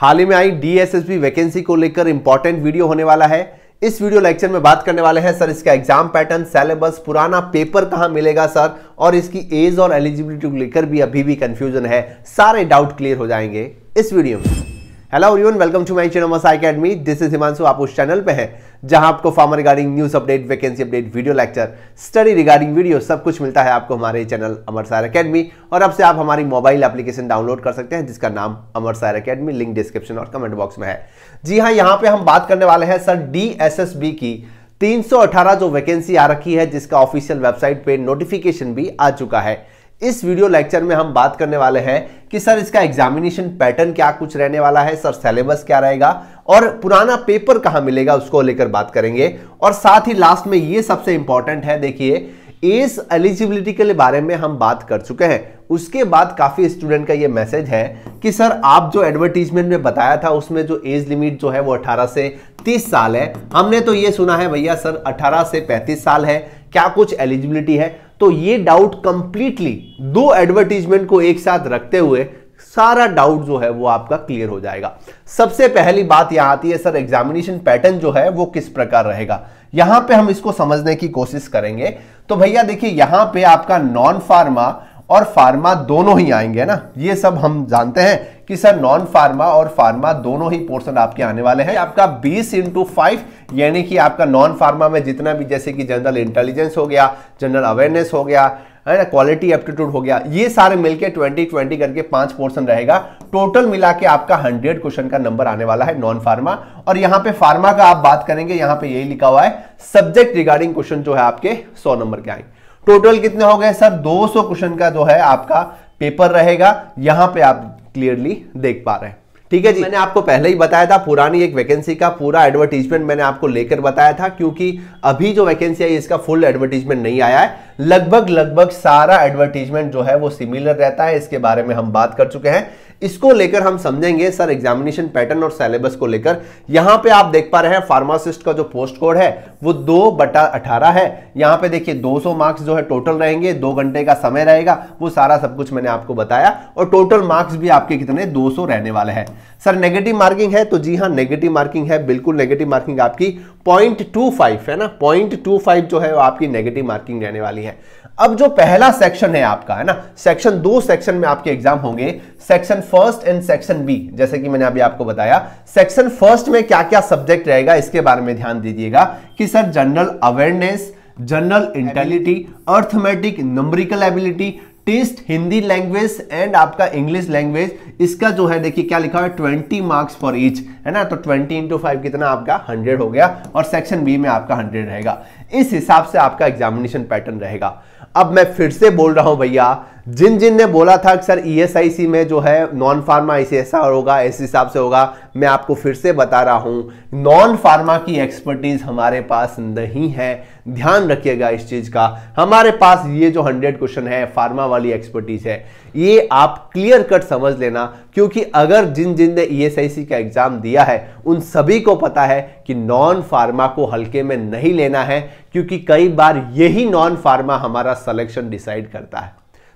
हाल ही में आई DSSB vacancy को लेकर इंपॉर्टेंट वीडियो होने वाला है। इस वीडियो लेक्चर में बात करने वाले हैं सर इसका एग्जाम पैटर्न, सिलेबस, पुराना पेपर कहां मिलेगा सर, और इसकी एज और एलिजिबिलिटी को लेकर भी अभी भी कंफ्यूजन है। सारे डाउट क्लियर हो जाएंगे इस वीडियो में। Hello everyone, welcome to my channel Amar academy. This is Himanshu. आप उस चैनल पे हैं जहां आपको farmer regarding news update, vacancy update, video lecture, study regarding video सब कुछ मिलता है आपको हमारे चैनल अमर एकेडमी। और अब से आप हमारी मोबाइल एप्लीकेशन डाउनलोड कर सकते हैं जिसका नाम अमर एकेडमी, लिंक डिस्क्रिप्शन और कमेंट बॉक्स में है। जी हाँ, यहाँ पे हम बात करने वाले हैं सर डीएसएसबी की 318 जो वैकेंसी आ रखी है, जिसका ऑफिशियल वेबसाइट पे नोटिफिकेशन भी आ चुका है। इस वीडियो लेक्चर में हम बात करने वाले हैं कि सर इसका एग्जामिनेशन पैटर्न क्या कुछ रहने वाला है, सर सिलेबस क्या रहेगा और पुराना पेपर कहां मिलेगा उसको लेकर बात करेंगे। और साथ ही लास्ट में ये सबसे इंपॉर्टेंट है, देखिए एज एलिजिबिलिटी के बारे में हम बात कर चुके हैं। उसके बाद काफी स्टूडेंट का ये मैसेज है कि सर आप जो एडवर्टीजमेंट में बताया था उसमें जो एज लिमिट जो है वो 18 से 30 साल है, हमने तो ये सुना है भैया सर 18 से 35 साल है, क्या कुछ एलिजिबिलिटी है? तो ये डाउट कंप्लीटली दो एडवर्टीजमेंट को एक साथ रखते हुए सारा डाउट जो है वो आपका क्लियर हो जाएगा। सबसे पहली बात यहां आती है सर एग्जामिनेशन पैटर्न जो है वो किस प्रकार रहेगा, यहां पे हम इसको समझने की कोशिश करेंगे। तो भैया देखिए यहां पे आपका नॉन फार्मा और फार्मा दोनों ही आएंगे ना, ये सब हम जानते हैं कि सर नॉन फार्मा और फार्मा दोनों ही पोर्शन आपके आने वाले हैं। आपका 20x5 यानी कि आपका नॉन फार्मा में जितना भी जैसे कि जनरल इंटेलिजेंस हो गया, जनरल अवेयरनेस हो गया, है ना, क्वालिटी एप्टीट्यूड हो गया, ये सारे मिलके 20-20 करके 5 पोर्शन रहेगा। टोटल मिला के आपका 100 क्वेश्चन का नंबर आने वाला है नॉन फार्मा। और यहाँ पे फार्मा का आप बात करेंगे, यहाँ पे यही लिखा हुआ है सब्जेक्ट रिगार्डिंग क्वेश्चन जो है आपके 100 नंबर के आएंगे। टोटल कितने हो गए सर? 200 क्वेश्चन का जो है आपका पेपर रहेगा, यहां पे आप क्लियरली देख पा रहे हैं। ठीक है जी, मैंने आपको पहले ही बताया था पुरानी एक वैकेंसी का पूरा एडवर्टीजमेंट मैंने आपको लेकर बताया था, क्योंकि अभी जो वैकेंसी है इसका फुल एडवर्टीजमेंट नहीं आया है। लगभग सारा एडवर्टीजमेंट जो है वो सिमिलर रहता है, इसके बारे में हम बात कर चुके हैं। इसको लेकर हम समझेंगे सर एग्जामिनेशन पैटर्न और सिलेबस को लेकर। यहां पे आप देख पा रहे हैं फार्मासिस्ट का जो पोस्ट कोड है वो 2/18 है। यहां पे देखिए 200 मार्क्स जो है टोटल रहेंगे, 2 घंटे का समय रहेगा, वो सारा सब कुछ मैंने आपको बताया। और टोटल मार्क्स भी आपके कितने 200 रहने वाले हैं। सर नेगेटिव मार्किंग है, तो जी हां नेगेटिव मार्किंग है, बिल्कुल नेगेटिव मार्किंग आपकी 0.25 है ना, 0.25 जो है वो आपकी नेगेटिव मार्किंग रहने वाली है। अब जो पहला सेक्शन है आपका, है ना, सेक्शन 2 सेक्शन में आपके एग्जाम होंगे, section first and section B. जैसे कि मैंने अभी आपको बताया सेक्शन फर्स्ट में क्या क्या सब्जेक्ट रहेगा इसके बारे में ध्यान दीजिएगा कि sir general awareness, general intelligibility, arithmetic, numerical ability, test, Hindi language and आपका इंग्लिश लैंग्वेज, इसका जो है देखिए क्या लिखा है 20 मार्क्स फॉर ईच, है ना। तो 20x5 कितना आपका 100 हो गया। और सेक्शन बी में आपका 100 रहेगा। इस हिसाब से आपका एग्जामिनेशन पैटर्न रहेगा। अब मैं फिर से बोल रहा हूं भैया, जिन ने बोला था कि सर ईएसआईसी में जो है नॉन फार्मा ऐसा होगा, इस हिसाब से होगा, मैं आपको फिर से बता रहा हूं नॉन फार्मा की एक्सपर्टीज हमारे पास नहीं है। ध्यान रखिएगा इस चीज का। हमारे पास ये जो 100 क्वेश्चन है फार्मा वाली एक्सपर्टीज है, ये आप क्लियर कट समझ लेना, क्योंकि अगर जिन ने ईएसआईसी का एग्जाम दिया है उन सभी को पता है कि नॉन फार्मा को हल्के में नहीं लेना है, क्योंकि कई बार यही नॉन फार्मा हमारा सिलेक्शन डिसाइड करता है।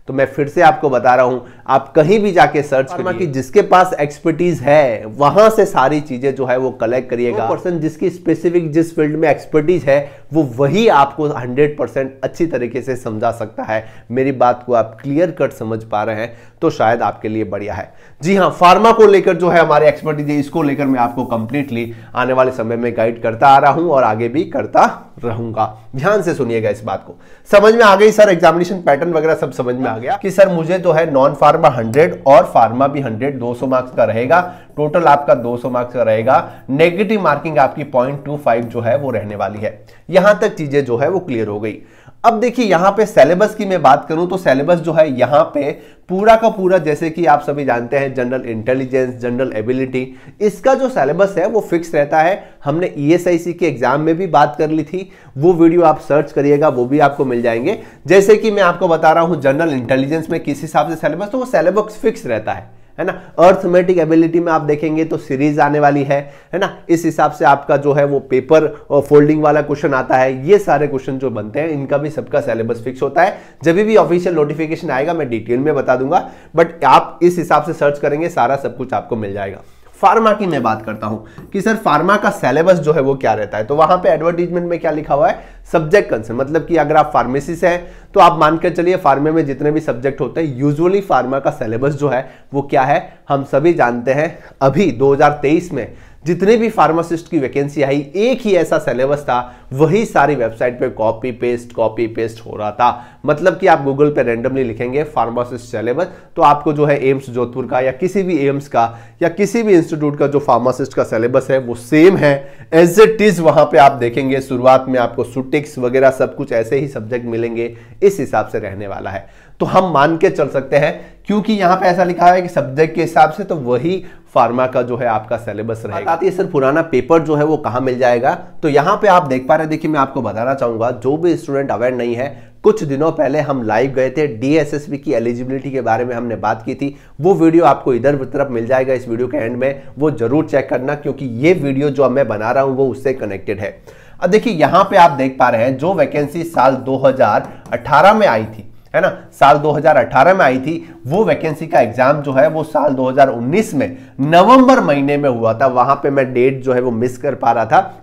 तो मैं फिर से आपको बता रहा हूं, आप कहीं भी जाके सर्च करिए कि जिसके पास एक्सपर्टीज है वहां से सारी चीजें जो है वो कलेक्ट करिएगा। पर्सन जिसकी स्पेसिफिक जिस फील्ड में एक्सपर्टीज है वो वही आपको 100% अच्छी तरीके से समझा सकता है। मेरी बात को आप क्लियर कट समझ पा रहे हैं तो शायद आपके लिए बढ़िया है। जी हाँ, फार्मा को लेकर जो है हमारे एक्सपर्टीज है, इसको लेकर मैं आपको कंप्लीटली आने वाले समय में गाइड करता आ रहा हूं और आगे भी करता रहूंगा। ध्यान से सुनिएगा इस बात को। समझ में आ गई सर एग्जामिनेशन पैटर्न वगैरह सब समझ में आ गया कि सर मुझे तो है नॉन फार्मा 100 और फार्मा भी 100, 200 मार्क्स का रहेगा। टोटल आपका 200 मार्क्स का रहेगा। नेगेटिव मार्किंग आपकी 0.25 जो है वो रहने वाली है। यहां तक चीजें जो है वो क्लियर हो गई। अब देखिए यहां पे सिलेबस की मैं बात करूं तो सिलेबस जो है यहां पे पूरा का पूरा, जैसे कि आप सभी जानते हैं जनरल इंटेलिजेंस, जनरल एबिलिटी, इसका जो सिलेबस है वो फिक्स रहता है। हमने ईएसआईसी के एग्जाम में भी बात कर ली थी, वो वीडियो आप सर्च करिएगा, वो भी आपको मिल जाएंगे। जैसे कि मैं आपको बता रहा हूं जनरल इंटेलिजेंस में किस हिसाब से सिलेबस, तो वो सिलेबस फिक्स रहता है ना। अर्थमेटिक एबिलिटी में आप देखेंगे तो सीरीज आने वाली है ना। इस हिसाब से आपका जो है वो पेपर और फोल्डिंग वाला क्वेश्चन आता है। ये सारे क्वेश्चन जो बनते हैं इनका भी सबका सिलेबस फिक्स होता है। जब भी ऑफिशियल नोटिफिकेशन आएगा मैं डिटेल में बता दूंगा, बट आप इस हिसाब से सर्च करेंगे सारा सब कुछ आपको मिल जाएगा। फार्मा की मैं बात करता हूं कि सर फार्मा का सिलेबस जो है वो क्या रहता है, तो वहां पे एडवर्टीजमेंट में क्या लिखा हुआ है, सब्जेक्ट कंसर्न, मतलब कि अगर आप फार्मेसिस्ट हैं तो आप मान कर चलिए फार्मा में जितने भी सब्जेक्ट होते हैं यूजुअली फार्मा का सिलेबस जो है वो क्या है, हम सभी जानते हैं। अभी 2023 में जितने भी फार्मासिस्ट की वैकेंसी आई एक ही ऐसा सिलेबस था, वही सारी वेबसाइट पे कॉपी पेस्ट हो रहा था। मतलब कि आप गूगल पे रैंडमली लिखेंगे फार्मासिस्ट सिलेबस तो आपको जो है एम्स जोधपुर का या किसी भी एम्स का या किसी भी इंस्टीट्यूट का जो फार्मासिस्ट का सिलेबस है वो सेम है एज इट इज। वहां पे आप देखेंगे शुरुआत में आपको सुटिक्स वगैरह सब कुछ ऐसे ही सब्जेक्ट मिलेंगे, इस हिसाब से रहने वाला है। तो हम मान के चल सकते हैं क्योंकि यहां पे ऐसा लिखा है कि सब्जेक्ट के हिसाब से, तो वही फार्मा का जो है आपका सिलेबस रहेगा। आती है सर पुराना पेपर जो है वो कहां मिल जाएगा, तो यहां पे आप देख पा रहे हैं। देखिए मैं आपको बताना चाहूंगा, जो भी स्टूडेंट अवेयर नहीं है, कुछ दिनों पहले हम लाइव गए थे, डीएसएसबी की एलिजिबिलिटी के बारे में हमने बात की थी। वो वीडियो आपको इधर तरफ मिल जाएगा इस वीडियो के एंड में, वो जरूर चेक करना क्योंकि ये वीडियो जो मैं बना रहा हूं वो उससे कनेक्टेड है। अब देखिए यहां पे आप देख पा रहे हैं जो वैकेंसी साल 2018 में आई थी, है ना, साल 2018 में आई थी, वो वैकेंसी का एग्जाम जो है वो साल 2019 में नवंबर महीने में हुआ था। वहां पे मैं डेट जो है वो मिस कर पा रहा था।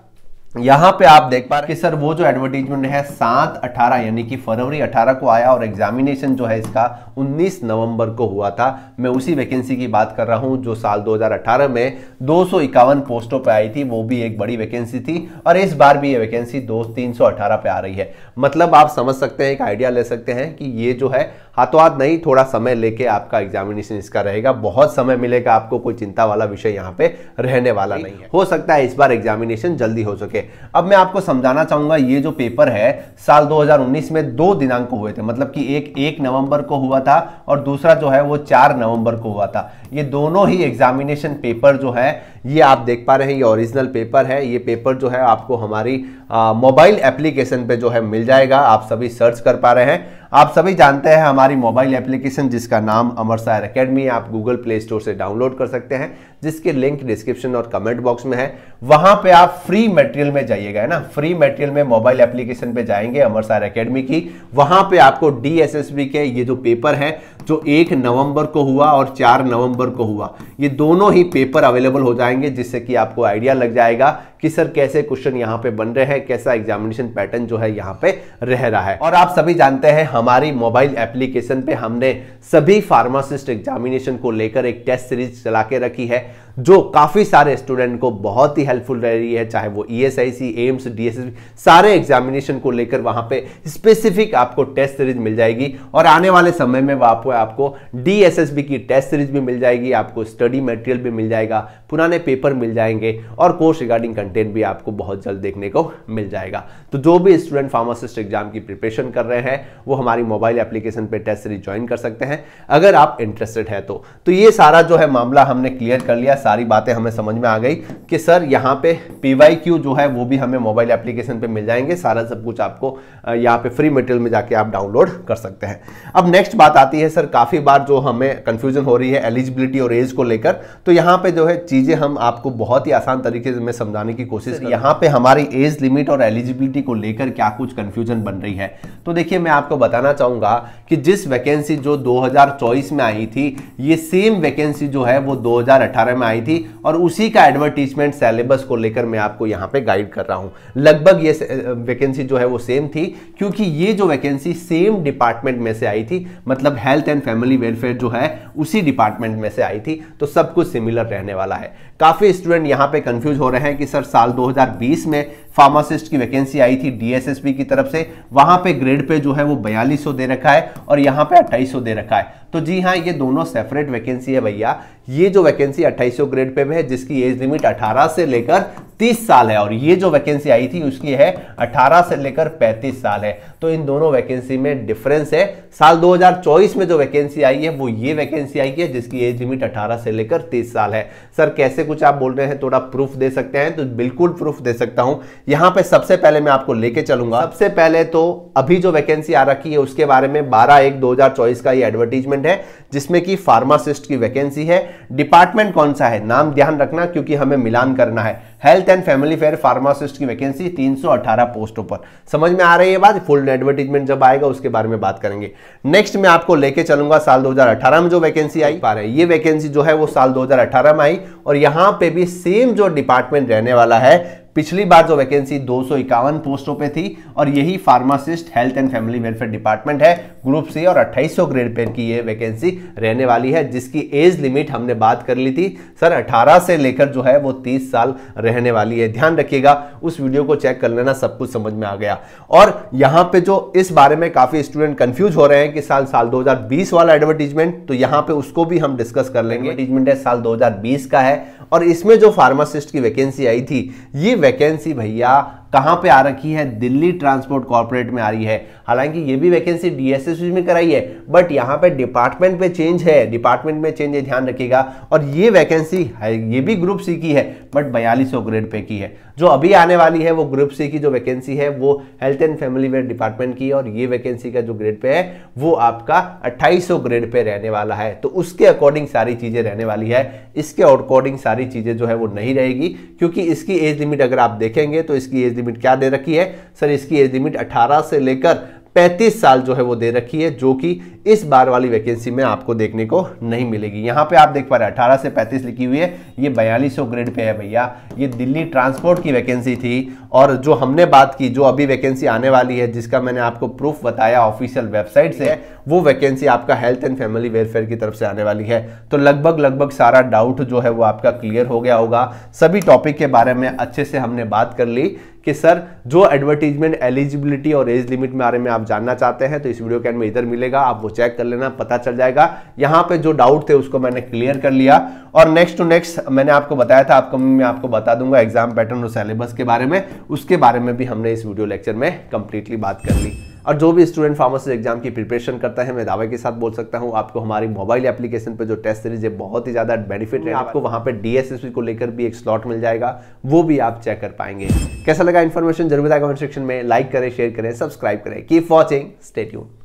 यहां पे आप देख पा रहे हैं कि सर वो जो एडवर्टीजमेंट है 7/18 यानी कि फरवरी 18 को आया और एग्जामिनेशन जो है इसका 19 नवंबर को हुआ था। मैं उसी वैकेंसी की बात कर रहा हूं जो साल 2018 में 251 पोस्टों पे आई थी, वो भी एक बड़ी वैकेंसी थी और इस बार भी ये वैकेंसी 318 पे आ रही है। मतलब आप समझ सकते हैं, एक आइडिया ले सकते हैं कि ये जो है हाथों हाथ नहीं, थोड़ा समय लेके आपका एग्जामिनेशन इसका रहेगा, बहुत समय मिलेगा आपको, कोई चिंता वाला विषय यहाँ पे रहने वाला नहीं है। हो सकता है इस बार एग्जामिनेशन जल्दी हो सके। अब मैं आपको समझाना चाहूंगा, ये जो पेपर है साल 2019 में 2 दिनांक को हुए थे, मतलब कि एक 1 नवंबर को हुआ था और दूसरा जो है वो 4 नवंबर को हुआ था। ये दोनों ही एग्जामिनेशन पेपर जो है ये आप देख पा रहे हैं, ये ओरिजिनल पेपर है। ये पेपर जो है आपको हमारी मोबाइल एप्लीकेशन पे जो है मिल जाएगा, आप सभी सर्च कर पा रहे हैं। आप सभी जानते हैं हमारी मोबाइल एप्लीकेशन जिसका नाम अमरसायर एकेडमी है, आप गूगल प्ले स्टोर से डाउनलोड कर सकते हैं, जिसके लिंक डिस्क्रिप्शन और कमेंट बॉक्स में है। वहां पे आप फ्री मटेरियल में जाइएगा, है ना, फ्री मटेरियल में मोबाइल एप्लीकेशन पे जाएंगे अमरसायर एकेडमी की, वहां पे आपको डीएसएसबी के ये जो पेपर है जो 1 नवंबर को हुआ और 4 नवंबर को हुआ, ये दोनों ही पेपर अवेलेबल हो जाएंगे, जिससे कि आपको आइडिया लग जाएगा कि सर कैसे क्वेश्चन यहाँ पे बन रहे हैं, कैसा एग्जामिनेशन पैटर्न जो है यहाँ पे रह रहा है। और आप सभी जानते हैं हमारी मोबाइल एप्लीकेशन पे हमने सभी फार्मासिस्ट एग्जामिनेशन को लेकर एक टेस्ट सीरीज चला के रखी है, जो काफी सारे स्टूडेंट को बहुत ही हेल्पफुल रह रही है, चाहे वो ईएसआईसी, एम्स, डीएसएसबी, सारे एग्जामिनेशन को लेकर वहां पे स्पेसिफिक आपको टेस्ट सीरीज मिल जाएगी। और आने वाले समय में आपको डीएसएसबी की टेस्ट सीरीज भी मिल जाएगी, आपको स्टडी मटेरियल भी मिल जाएगा, पुराने पेपर मिल जाएंगे और कोर्स रिगार्डिंग कंटेंट भी आपको बहुत जल्द देखने को मिल जाएगा। तो जो भी स्टूडेंट फार्मासिस्ट एग्जाम की प्रिपरेशन कर रहे हैं वो हमारी मोबाइल एप्लीकेशन पे टेस्ट सीरीज ज्वाइन कर सकते हैं अगर आप इंटरेस्टेड है तो। ये सारा जो है मामला हमने क्लियर कर लिया, सारी बातें हमें समझ में आ गई कि सर यहाँ पे पीवाईक्यू जो है वो भी हमें मोबाइल एप्लीकेशन पे मिल जाएंगे, सारा सब कुछ आपको यहाँ पे फ्री मटेरियल में जाके आप डाउनलोड कर सकते हैं। अब नेक्स्ट बात आती है सर, काफी बार जो हमें कंफ्यूजन हो रही है एलिजिबिलिटी और एज को लेकर, तो यहाँ पे जो है चीजें हम आपको बहुत ही आसान तरीके से समझाने की कोशिश। यहाँ पे हमारी एज लिमिट और एलिजिबिलिटी को लेकर क्या कुछ कंफ्यूजन बन रही है, तो देखिए मैं आपको बताना चाहूंगा कि जिस वैकेंसी जो 2024 में आई थी, ये सेम वैकेंसी जो है वो 2018 में आई थी और उसी का एडवर्टीजमेंट सिलेबस को लेकर मैं आपको यहां पे गाइड कर रहा हूं। लगभग ये वैकेंसी जो है वो सेम थी, क्योंकि ये जो वैकेंसी सेम डिपार्टमेंट में से आई थी, मतलब हेल्थ एंड फैमिली वेलफेयर जो है उसी डिपार्टमेंट में से आई थी, तो सब कुछ सिमिलर रहने वाला है। काफी स्टूडेंट यहां पे कंफ्यूज हो रहे हैं कि सर साल 2020 में फार्मासिस्ट की वैकेंसी आई थी डीएसएसबी की तरफ से, वहां पे ग्रेड पे जो है वो 4200 दे रखा है और यहां पे 2800 दे रखा है। तो जी हाँ, ये दोनों सेपरेट वैकेंसी है भैया। ये जो वैकेंसी 2800 ग्रेड पे है जिसकी एज लिमिट 18 से लेकर 30 साल है और ये जो वैकेंसी आई थी उसकी है 18 से लेकर 35 साल है। तो इन दोनों वैकेंसी में डिफरेंस है। साल 2024 में जो वैकेंसी आई है वो ये वैकेंसी आई है जिसकी एज लिमिट 18 से लेकर 30 साल है। सर कैसे कुछ आप बोल रहे हैं, थोड़ा प्रूफ दे सकते हैं? तो बिल्कुल प्रूफ दे सकता हूं। यहां पे सबसे पहले मैं आपको लेके चलूंगा। सबसे पहले तो अभी जो वैकेंसी आ रखी है उसके बारे में 12/1/2024 का ये एडवर्टीजमेंट है, जिसमें कि फार्मासिस्ट की वैकेंसी है। डिपार्टमेंट कौन सा है, नाम ध्यान रखना क्योंकि हमें मिलान करना है। Health and family fair pharmacist की वैकेंसी 318 पोस्टों पर। समझ में आ रही है बात? फुल एडवर्टीजमेंट जब आएगा उसके बारे में बात करेंगे। नेक्स्ट मैं आपको लेके चलूंगा साल 2018 में जो वैकेंसी आई पा रहे हैं। ये वैकेंसी जो है वो साल 2018 में आई और यहां पे भी सेम जो डिपार्टमेंट रहने वाला है। पिछली बार जो वैकेंसी 251 पोस्टों पे थी और यही pharmacist health and family welfare department है, ग्रुप सी, और 2800 ग्रेड पे की ये वैकेंसी रहने वाली है, जिसकी एज लिमिट हमने बात कर ली थी सर 18 से लेकर जो है वो 30 साल रहने वाली है। ध्यान रखिएगा, उस वीडियो को चेक कर लेना, सब कुछ समझ में आ गया। और यहां पे जो इस बारे में काफी स्टूडेंट कंफ्यूज हो रहे हैं कि साल 2020 वाला एडवर्टीजमेंट, तो यहां पे उसको भी हम डिस्कस कर लेंगे। एडवर्टीजमेंट है साल 2020 का है और इसमें जो फार्मासिस्ट की वैकेंसी आई थी, ये वैकेंसी भैया कहां पे आ रखी है, दिल्ली ट्रांसपोर्ट कॉर्पोरेट में आ रही है। हालांकि ये भी वैकेंसी डीएसएसबी में कराई है, बट यहां पे डिपार्टमेंट पे चेंज है, डिपार्टमेंट में चेंज है, ध्यान रखिएगा। और ये वैकेंसी है, ये भी ग्रुप सी की है, बट 4200 ग्रेड पे की है। जो अभी आने वाली है वो ग्रुप सी की जो वैकेंसी है वो हेल्थ एंड फैमिली वेयर डिपार्टमेंट की है, और ये वैकेंसी का जो ग्रेड पे है वो आपका 2800 ग्रेड पे रहने वाला है। तो उसके अकॉर्डिंग सारी चीजें रहने वाली है, इसके अकॉर्डिंग सारी चीजें जो है वो नहीं रहेगी, क्योंकि इसकी एज लिमिट अगर आप देखेंगे तो इसकी एज लिमिट क्या दे रखी है सर, इसकी एज लिमिट 18 से लेकर 35 साल जो है वो दे रखी है, जो कि इस बार वाली वैकेंसी में आपको देखने को नहीं मिलेगी। यहां पे आप देख पा रहे हैं 18 से 35 लिखी हुई है, ये 4200 ग्रेड पे है भैया। ये दिल्ली ट्रांसपोर्ट की वैकेंसी थी, और जो हमने बात की, जो अभी वैकेंसी आने वाली है, जिसका मैंने आपको प्रूफ बताया ऑफिशियल वेबसाइट से, वो वैकेंसी आपका हेल्थ एंड फैमिली वेलफेयर की तरफ से आने वाली है। तो लगभग सारा डाउट जो है वो आपका क्लियर हो गया होगा। सभी टॉपिक के बारे में अच्छे से हमने बात कर ली कि सर जो एडवर्टीजमेंट एलिजिबिलिटी और एज लिमिट के बारे में आप जानना चाहते हैं तो इस वीडियो के एंड में इधर मिलेगा, आप वो चेक कर लेना, पता चल जाएगा। यहां पे जो डाउट थे उसको मैंने क्लियर कर लिया। और नेक्स्ट टू नेक्स्ट मैंने आपको बताया था, अपकमिंग में आपको बता दूंगा एग्जाम पैटर्न और सिलेबस के बारे में, उसके बारे में भी हमने इस वीडियो लेक्चर में कंप्लीटली बात कर ली। और जो भी स्टूडेंट फार्मेसी एग्जाम की प्रिपरेशन करता है, मैं दावे के साथ बोल सकता हूं आपको हमारी मोबाइल एप्लीकेशन पे जो टेस्ट सीरीज है बहुत ही ज्यादा बेनिफिट है। आपको वहां पे डीएसएसबी को लेकर भी एक स्लॉट मिल जाएगा, वो भी आप चेक कर पाएंगे। कैसा लगा इन्फॉर्मेशन जरूर बताएं कमेंट सेक्शन में। लाइक करें, शेयर करें, सब्सक्राइब करें। Keep watching, stay tuned.